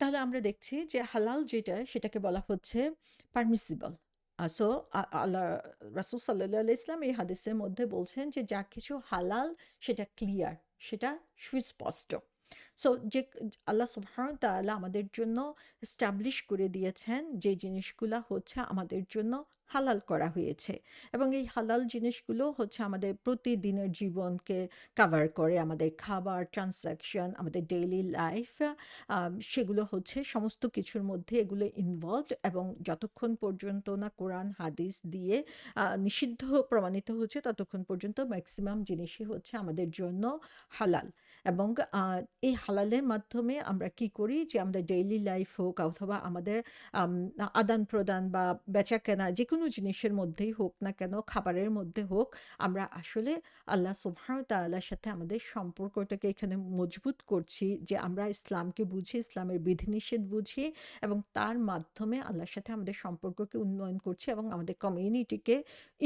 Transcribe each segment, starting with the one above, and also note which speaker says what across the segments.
Speaker 1: তাহলে আমরা দেখছি যে হালাল যেটা সেটাকে বলা হচ্ছে পারমিসিবল। সো আল্লাহ রাসূল সাল্লাল্লাহু আলাইহি ইসলাম এই হাদিসের মধ্যে বলছেন যে যা কিছু হালাল সেটা ক্লিয়ার, সেটা সুস্পষ্ট। সো যে আল্লাহ সুবহানাহু ওয়া তাআলা আমাদের জন্য এস্টাবলিশ করে দিয়েছেন যে জিনিসগুলা হচ্ছে আমাদের জন্য হালাল করা হয়েছে, এবং এই হালাল জিনিসগুলো হচ্ছে আমাদের প্রতিদিনের জীবনকে কাভার করে, আমাদের খাবার, ট্রান্সাকশন, আমাদের ডেইলি লাইফ, সেগুলো হচ্ছে সমস্ত কিছুর মধ্যে এগুলো ইনভলভড, এবং যতক্ষণ পর্যন্ত না কোরআন হাদিস দিয়ে নিষিদ্ধ প্রমাণিত হচ্ছে ততক্ষণ পর্যন্ত ম্যাক্সিমাম জিনিসই হচ্ছে আমাদের জন্য হালাল। এবং এই হালালের মাধ্যমে আমরা কি করি যে আমাদের ডেইলি লাইফ হোক অথবা আমাদের আম, আদান প্রদান বা বেচা কেনা যে কোনো জিনিসের মধ্যেই হোক না কেন, খাবারের মধ্যে হোক, আমরা আসলে আল্লাহ সুবহানাহু তাআলার সাথে আমাদের সম্পর্কটাকে এখানে মজবুত করছি, যে আমরা ইসলামকে বুঝি, ইসলামের বিধিনিষেধ বুঝি, এবং তার মাধ্যমে আল্লাহর সাথে আমাদের সম্পর্ককে উন্নয়ন করছি এবং আমাদের কমিউনিটিকে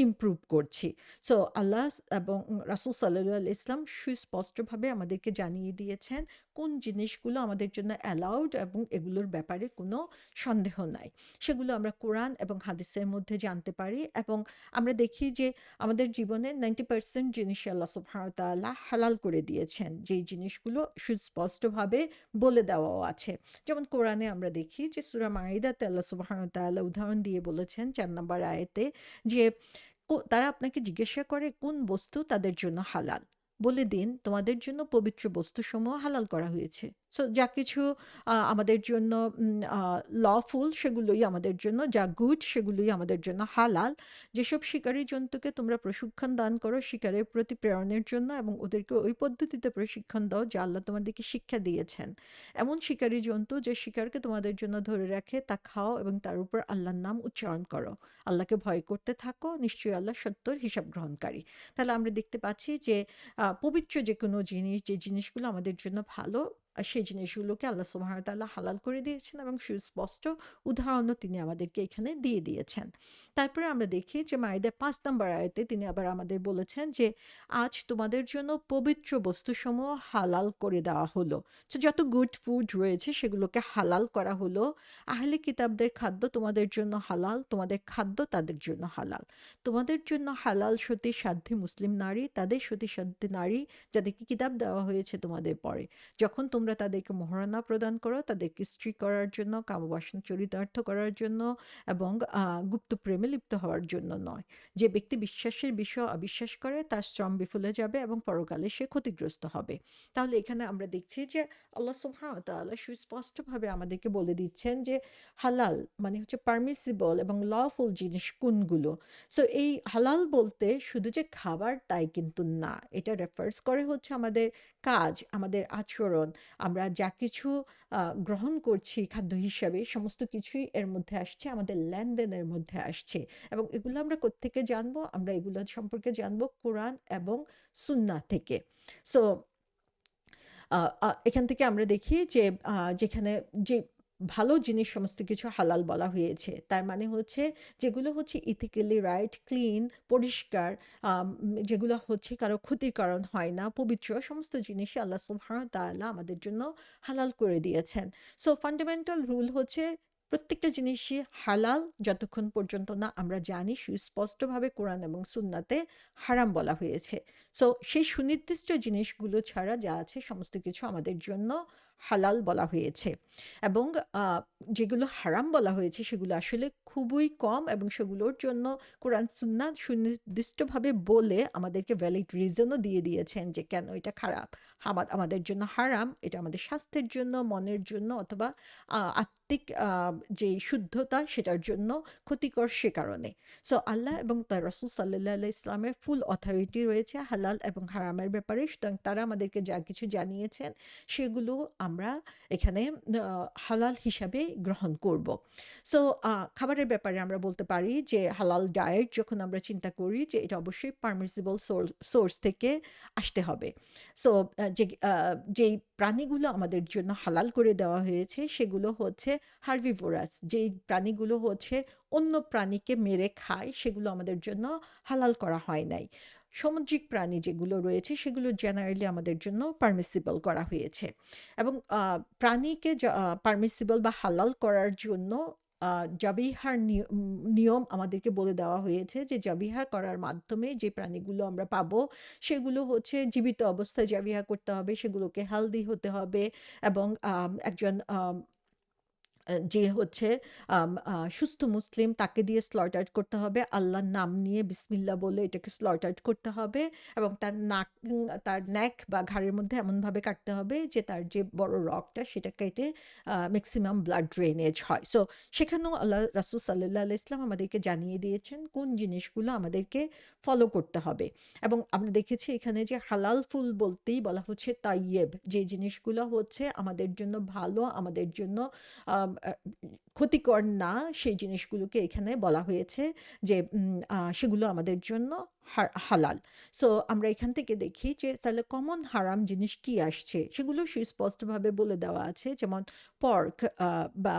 Speaker 1: ইমপ্রুভ করছি। সো আল্লাহ এবং রাসূল সাল্লাল্লাহু আলাইহি ইসলাম সুস্পষ্টভাবে আমাদেরকে জানিয়ে দিয়েছেন কোন জিনিসগুলো আমাদের জন্য অ্যালাউড এবং এগুলোর ব্যাপারে কোনো সন্দেহ নাই। সেগুলো আমরা কোরআন এবং হাদিসের মধ্যে জানতে পারি, এবং আমরা দেখি যে আমাদের জীবনের 90% জিনিসই আল্লাহ সুবহানাহু ওয়া তাআলা হালাল করে দিয়েছেন, যেই জিনিসগুলো সুস্পষ্টভাবে বলে দেওয়াও আছে। যেমন কোরআনে আমরা দেখি যে সূরা মাইদাতে আল্লাহ সুবহানাহু ওয়া তাআলা উদাহরণ দিয়ে বলেছেন ৪ নম্বর আয়াতে যে তারা আপনাকে জিজ্ঞাসা করে কোন বস্তু তাদের জন্য হালাল, বলে দিন তোমাদের জন্য পবিত্র বস্তুসমূহ হালাল করা হয়েছে। সো যা কিছু আমাদের জন্য লফুল সেগুলোই আমাদের জন্য, যা গুড সেগুলোই আমাদের জন্য হালাল। যেসব শিকারী জন্তুকে তোমরা প্রশিক্ষণ দান করো শিকারের প্রতি প্রেরণের জন্য, এবং ওদেরকে ওই পদ্ধতিতে প্রশিক্ষণ দাও যা আল্লাহ তোমাদেরকে শিক্ষা দিয়েছেন, এমন শিকারী জন্তু যে শিকারকে তোমাদের জন্য ধরে রাখে তা খাও, এবং তার উপর আল্লাহর নাম উচ্চারণ করো। আল্লাহকে ভয় করতে থাকো, নিশ্চয়ই আল্লাহ সত্য হিসাব গ্রহণকারী। তাহলে আমরা দেখতে পাচ্ছি যে পবিত্র যে কোনো জিনিস, যে জিনিসগুলো আমাদের জন্য ভালো, সেই জিনিসগুলোকে আল্লাহ সুবহানাহু ওয়া তাআলা হালাল করে দিয়েছেন, এবং সুস্পষ্ট উদাহরণও তিনি আমাদেরকে এখানে দিয়ে দিয়েছেন। তারপরে আমরা দেখি যে মাইদা ৫ নম্বর আয়াতে তিনি আবার আমাদের বলেছেন যে আজ তোমাদের জন্য পবিত্র বস্তুসমূহ হালাল করে দেওয়া হলো। তো যত গুড ফুড রয়েছে সেগুলোকে হালাল করা হলো। আহলে কিতাবদের খাদ্য তোমাদের জন্য হালাল, তোমাদের খাদ্য তাদের জন্য হালাল। তোমাদের জন্য হালাল সতী সাধ্বী মুসলিম নারী, তাদের সতী সাধ্বী নারী যাদেরকে কিতাব দেওয়া হয়েছে তোমাদের পরে, যখন তোমরা তাদেরকে মহারণা প্রদান করো, তাদেরকে স্ত্রী করার জন্য, কামবাসনা চরিতার্থ করার জন্য, এবং গুপ্ত প্রেমে লিপ্ত হওয়ার জন্য নয়। যে ব্যক্তি বিশ্বাসের বিষয় অবিশ্বাস করে তার শ্রম বিফলে যাবে এবং পরকালে সে ক্ষতিগ্রস্ত হবে। তাহলে এখানে আমরা দেখছি যে আল্লাহ সুবহানাহু ওয়া তাআলা সুস্পষ্টভাবে আমাদেরকে বলে দিচ্ছেন যে হালাল মানে হচ্ছে পারমিসিবল এবং লফুল জিনিস কোনগুলো। সো এই হালাল বলতে শুধু যে খাবার তাই কিন্তু না, এটা রেফার্স করে হচ্ছে আমাদের কাজ, আমাদের আচরণ, আমরা যা কিছু গ্রহণ করছি খাদ্য হিসাবে সমস্ত কিছুই এর মধ্যে আসছে, আমাদের লেনদেনের মধ্যে আসছে। এবং এগুলো আমরা কোত্থেকে জানবো? আমরা এগুলো সম্পর্কে জানবো কোরআন এবং সুন্নাহ থেকে। সো এখান থেকে আমরা দেখি যে যেখানে যে ভালো জিনিস সমস্ত কিছু হালাল বলা হয়েছে, তার মানে হচ্ছে যেগুলো হচ্ছে ইথিক্যালি রাইট, ক্লিন, পরিষ্কার, যেগুলো হচ্ছে কারো ক্ষতির কারণ হয় না, পবিত্র সমস্ত জিনিসই আল্লাহ সুবহানাহু ওয়া তাআলা আমাদের জন্য হালাল করে দিয়েছেন। সো ফান্ডামেন্টাল রুল হচ্ছে প্রত্যেকটা জিনিসই হালাল যতক্ষণ পর্যন্ত না আমরা জানি সুস্পষ্টভাবে কোরআন এবং সুন্নাতে হারাম বলা হয়েছে। সো সেই সুনির্দিষ্ট জিনিসগুলো ছাড়া যা আছে সমস্ত কিছু আমাদের জন্য হালাল বলা হয়েছে, এবং যেগুলো হারাম বলা হয়েছে সেগুলো আসলে খুবই কম, এবং সেগুলোর জন্য কোরআন সুন্নাহ সুনির্দিষ্টভাবে বলে আমাদেরকে ভ্যালিড রিজনও দিয়ে দিয়েছেন যে কেন এটা খারাপ, আমাদের জন্য হারাম, এটা আমাদের স্বাস্থ্যের জন্য, মনের জন্য, অথবা আত্মিক যে শুদ্ধতা সেটার জন্য ক্ষতিকর সে কারণে। সো আল্লাহ এবং তার রাসূল সাল্লাল্লাহু আলাইহি ইসলামের ফুল অথরিটি রয়েছে হালাল এবং হারামের ব্যাপারে, সুতরাং তারা আমাদেরকে যা কিছু জানিয়েছেন সেগুলো আমরা এখানে হালাল হিসাবে গ্রহণ করব। সো খাবারের ব্যাপারে আমরা বলতে পারি যে হালাল ডায়েট যখন আমরা চিন্তা করি যে এটা অবশ্যই পারমিসিবল সোর্স থেকে আসতে হবে। সো যেই প্রাণীগুলো আমাদের জন্য হালাল করে দেওয়া হয়েছে সেগুলো হচ্ছে হার্বিভোরাস, যেই প্রাণীগুলো হচ্ছে অন্য প্রাণীকে মেরে খায়, সেগুলো আমাদের জন্য হালাল করা হয় নাই। সামুদ্রিক প্রাণী যেগুলো রয়েছে সেগুলো জেনারেলি আমাদের জন্য পারমিসিবল করা হয়েছে। এবং প্রাণীকে পারমিসিবল বা হালাল করার জন্য জাবিহার নিয়ম আমাদেরকে বলে দেওয়া হয়েছে যে জাবিহা করার মাধ্যমে যে প্রাণীগুলো আমরা পাবো সেগুলো হচ্ছে জীবিত অবস্থায় জাবিহা করতে হবে, সেগুলোকে হেলদি হতে হবে এবং একজন যে হচ্ছে সুস্থ মুসলিম তাকে দিয়ে স্লটার্ড করতে হবে, আল্লাহর নাম নিয়ে বিসমিল্লাহ বলে এটাকে স্লটার্ড করতে হবে এবং তার নেক বা ঘাড়ের মধ্যে এমনভাবে কাটতে হবে যে তার যে বড় রগটা সেটা কেটে ম্যাক্সিমাম ব্লাড ড্রেনেজ হয়। সো সেখানেও আল্লাহ রাসূল সাল্লাল্লাহু আলাইহি ওয়াসাল্লাম আমাদেরকে জানিয়ে দিয়েছেন কোন জিনিসগুলো আমাদেরকে ফলো করতে হবে। এবং আমরা দেখেছি এখানে যে হালাল ফুল বলতেই বলা হচ্ছে তাইয়েব, যে জিনিসগুলো হচ্ছে আমাদের জন্য ভালো, আমাদের জন্য আম আ ক্ষতিকর না, সেই জিনিসগুলোকে এখানে বলা হয়েছে যে সেগুলো আমাদের জন্য হালাল। সো আমরা এখান থেকে দেখি যে তাহলে কমন হারাম জিনিস কি আসছে, সেগুলো সুস্পষ্টভাবে বলে দেওয়া আছে। যেমন পর্ক বা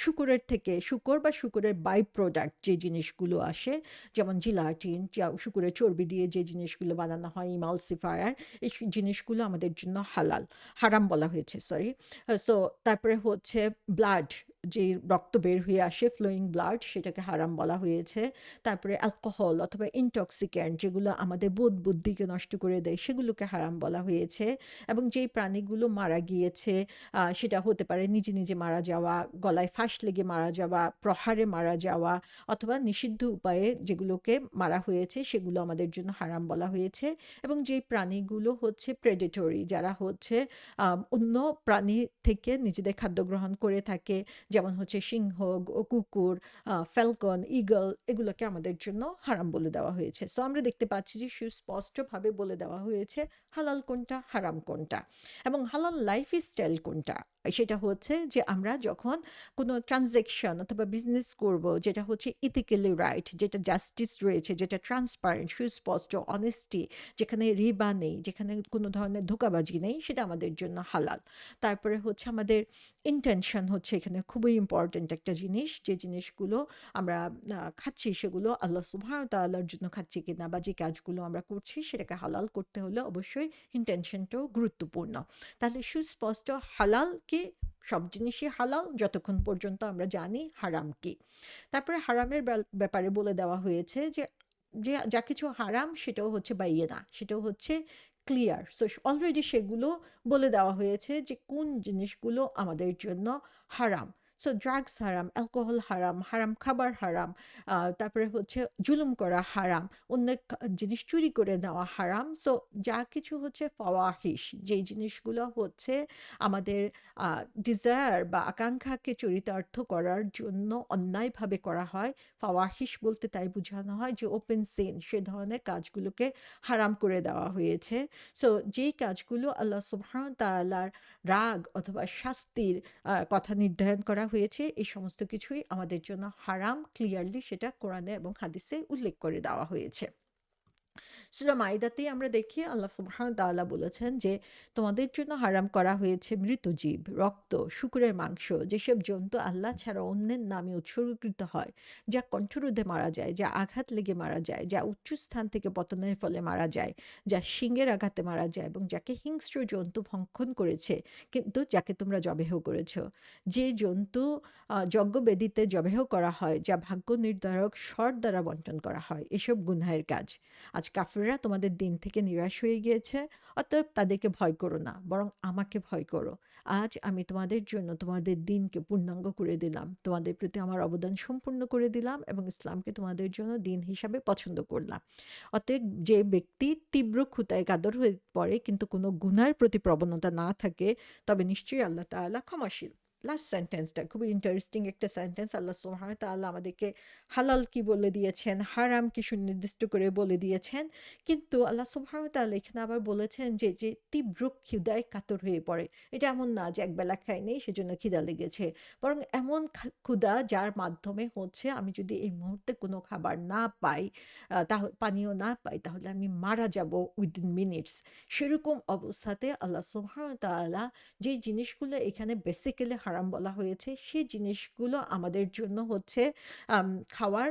Speaker 1: শূকরের থেকে শূকর বা শূকরের বাই প্রোডাক্ট যে জিনিসগুলো আসে, যেমন জিলাটিন, শূকরের চর্বি দিয়ে যে জিনিসগুলো বানানো হয়, ইমালসিফায়ার, এই জিনিসগুলো আমাদের জন্য হারাম বলা হয়েছে, সরি। সো তারপরে হচ্ছে ব্লাড, যে রক্ত বের হয়ে আসে ফ্লোয়িং ব্লাড, সেটাকে হারাম বলা হয়েছে। তারপরে অ্যালকোহল অথবা ইনটক্সিক্যান্ট যেগুলো আমাদের বোধ বুদ্ধিকে নষ্ট করে দেয় সেগুলোকে হারাম বলা হয়েছে। এবং যেই প্রাণীগুলো মারা গিয়েছে সেটা হতে পারে নিজে নিজে মারা যাওয়া, গলায় ফাঁস লেগে মারা যাওয়া, প্রহারে মারা যাওয়া অথবা নিষিদ্ধ উপায়ে যেগুলোকে মারা হয়েছে সেগুলো আমাদের জন্য হারাম বলা হয়েছে। এবং যেই প্রাণীগুলো হচ্ছে প্রেডেটরি, যারা হচ্ছে অন্য প্রাণী থেকে নিজেদের খাদ্য গ্রহণ করে থাকে, যেমন হচ্ছে সিংহ, কুকুর, ফ্যালকন, ঈগল, এগুলোকে আমাদের জন্য হারাম বলে দেওয়া হয়েছে। সো আমরা দেখতে পাচ্ছি যে সুস্পষ্টভাবে বলে দেওয়া হয়েছে হালাল কোনটা, হারাম কোনটা এবং হালাল লাইফস্টাইল কোনটা। সেটা হচ্ছে যে আমরা যখন কোনো ট্রানজ্যাকশন অথবা বিজনেস করব, যেটা হচ্ছে ইথিক্যালি রাইট, যেটা জাস্টিস রয়েছে, যেটা ট্রান্সপারেন্ট, সুস্পষ্ট, অনেস্টি, যেখানে রিবা নেই, যেখানে কোনো ধরনের ধোঁকাবাজি নেই, সেটা আমাদের জন্য হালাল। তারপরে হচ্ছে আমাদের ইন্টেনশন হচ্ছে এখানে খুবই ইম্পর্টেন্ট একটা জিনিস, যে জিনিসগুলো আমরা খাচ্ছি সেগুলো আল্লাহ সুবহানাহু ওয়া তাআলার জন্য খাচ্ছি কিনা, বা যে কাজগুলো আমরা করছি সেটাকে হালাল করতে হলে অবশ্যই ইন্টেনশনটাও গুরুত্বপূর্ণ। তাহলে সুস্পষ্ট হালাল কি, সব জিনিসই হালাল যতক্ষণ পর্যন্ত আমরা জানি হারাম কি। তারপরে হারামের ব্যাপারে বলে দেওয়া হয়েছে যে যে যা কিছু হারাম সেটাও হচ্ছে বাইয়েনা, সেটাও হচ্ছে ক্লিয়ার। সো অলরেডি সেগুলো বলে দেওয়া হয়েছে যে কোন জিনিসগুলো আমাদের জন্য হারাম। সো ড্রাগস হারাম, অ্যালকোহল হারাম, হারাম খাবার হারাম, তারপরে হচ্ছে জুলুম করা হারাম, অন্যের জিনিস চুরি করে নেওয়া হারাম। সো যা কিছু হচ্ছে ফাওয়াহিশ, যেই জিনিসগুলো হচ্ছে আমাদের ডিজায়ার বা আকাঙ্ক্ষাকে চরিতার্থ করার জন্য অন্যায়ভাবে করা হয়, ফাওয়াহিশ বলতে তাই বোঝানো হয় যে ওপেন সিন, সে ধরনের কাজগুলোকে হারাম করে দেওয়া হয়েছে। সো যেই কাজগুলো আল্লাহ সুবহানাহু ওয়া তাআলার রাগ অথবা শাস্তির কথা নির্ধারণ করা হয়েছে, এই সমস্ত কিছুই আমাদের জন্য হারাম, ক্লিয়ারলি সেটা কোরআনে এবং হাদিসে উল্লেখ করে দেওয়া হয়েছে। সূরা মাইদাতেই আমরা দেখি আল্লাহ সুবহানাহু ওয়া তাআলা বলেছেন যে তোমাদের জন্য হারাম করা হয়েছে মৃত জীব, রক্ত, শূকরের মাংস, যেসব জন্তু আল্লাহ ছাড়া অন্যের নামে উৎসর্গীকৃত হয়, যা কণ্ঠরোধে মারা যায়, যা আঘাত লেগে মারা যায়, যা উচ্চ স্থান থেকে পতনের ফলে মারা যায়, যা শিঙের আঘাতে মারা যায় এবং যাকে হিংস্র জন্তু ভক্ষণ করেছে কিন্তু যাকে তোমরা জবেহ করেছ। যে জন্তু যজ্ঞবেদীতে জবেহ করা হয়, যা ভাগ্য নির্ধারক স্বর দ্বারা বন্টন করা হয়, এসব গুনাহের কাজ। আজ কাফিররা তোমাদের দিন থেকে নিরাশ হয়ে গিয়েছে, অতএব তাদেরকে ভয় করো না, বরং আমাকে ভয় করো। আজ আমি তোমাদের জন্য তোমাদের দিনকে পূর্ণাঙ্গ করে দিলাম, তোমাদের প্রতি আমার অবদান সম্পূর্ণ করে দিলাম এবং ইসলামকে তোমাদের জন্য দিন হিসাবে পছন্দ করলাম। অতএব যে ব্যক্তি তীব্র ক্ষুধায় কাতর হয়ে পড়ে কিন্তু কোনো গুনাহের প্রতি প্রবণতা না থাকে, তবে নিশ্চয়ই আল্লাহ তাআলা ক্ষমাশীল। লাস্ট সেন্টেন্সটা খুবই ইন্টারেস্টিং একটা সেন্টেন্স। আল্লাহ সুবহানাহু ওয়া তাআলা আমাদেরকে হালাল কি বলে দিয়েছেন, হারাম কি সুনির্দিষ্ট করে বলে দিয়েছেন। কিন্তু আল্লাহ সুবহানাহু ওয়া তাআলা এখানে আবার বলেছেন যে, যে তীব্র ক্ষুধায় কাতর হয়ে পড়ে। এটা এমন না যে একবেলা খাইনি সেজন্য খিদা লেগেছে। বরং এমন ক্ষুধা যার মাধ্যমে হচ্ছে আমি যদি এই মুহূর্তে কোনো খাবার না পাই, পানীয় না পাই, তাহলে আমি মারা যাব উইদিন মিনিটস। সেরকম অবস্থাতে আল্লাহ সুবহানাহু ওয়া তাআলা যে জিনিসগুলো এখানে বেসিক্যালি হারাম বলা হয়েছে, সেই জিনিসগুলো আমাদের জন্য হচ্ছে আম খাওয়ার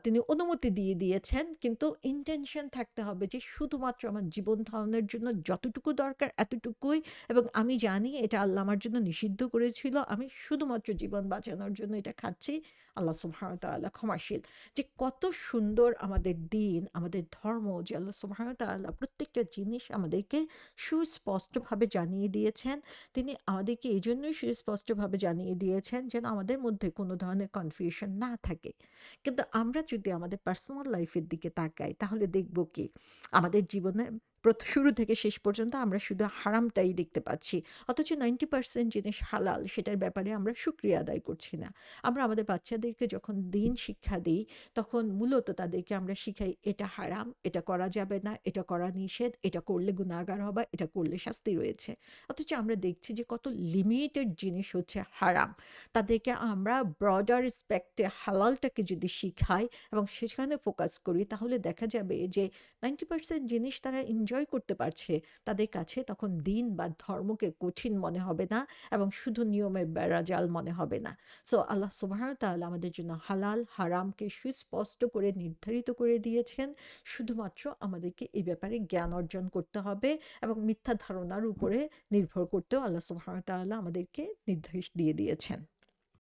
Speaker 1: তিনি অনুমতি দিয়ে দিয়েছেন। কিন্তু ইনটেনশন থাকতে হবে যে শুধুমাত্র আমার জীবন ধারণের জন্য যতটুকু দরকার এতটুকুই, এবং আমি জানি এটা আল্লাহ আমার জন্য নিষিদ্ধ করেছিল। আমি শুধুমাত্র জীবন বাঁচানোর জন্য এটা খাচ্ছি। আল্লাহ সুবহানাহু ওয়া তাআলা ক্ষমাশীল। যে কত সুন্দর আমাদের দিন, আমাদের ধর্ম, যে আল্লাহ সুবহানাহু ওয়া তাআলা প্রত্যেকটা জিনিস আমাদেরকে সুস্পষ্টভাবে জানিয়ে দিয়েছেন। তিনি আমাদেরকে এজন্যই সুস্পষ্টভাবে জানিয়ে দিয়েছেন যেন আমাদের মধ্যে কোনো ধরনের কনফিউশন না থাকে। কিন্তু আমরা যদি আমাদের পার্সোনাল লাইফের দিকে তাকাই তাহলে দেখব কি? আমাদের জীবনে শুরু থেকে শেষ পর্যন্ত আমরা শুধু হারামটাই দেখতে পাচ্ছি। অথচ 90% জিনিস হালাল, সেটার ব্যাপারে আমরা শুকরিয়া আদায় করছি না। আমরা আমাদের বাচ্চাদেরকে যখন দিন শিক্ষা দেই, তখন মূলত তাদেরকে আমরা শিখাই এটা হারাম, এটা করা যাবে না, এটা করা নিষেধ, এটা করলে গুনাহগার হবা, এটা করলে শাস্তি রয়েছে। অথচ আমরা দেখছি যে কত লিমিটেড জিনিস হচ্ছে হারাম। তাদেরকে আমরা ব্রডার স্পেক্টে হালালটাকে যদি শিখাই এবং সেখানে ফোকাস করি, তাহলে দেখা যাবে যে 90% জিনিস তারা এনজয় করতে পারছে। তাদের কাছে তখন দিন বা ধর্মকে কঠিন মনে হবে না এবং শুধু নিয়মের বেড়াজাল মনে হবে না। সো আল্লাহ সুবহানাহু ওয়া তাআলা আমাদের জন্য হালাল হারামকে সুস্পষ্ট করে নির্ধারিত করে দিয়েছেন। শুধুমাত্র আমাদেরকে এই ব্যাপারে জ্ঞান অর্জন করতে হবে এবং মিথ্যা ধারণার উপরে নির্ভর করতেও আল্লাহ সুবহানাহু ওয়া তাআলা আমাদেরকে নির্দেশ দিয়ে দিয়েছেন।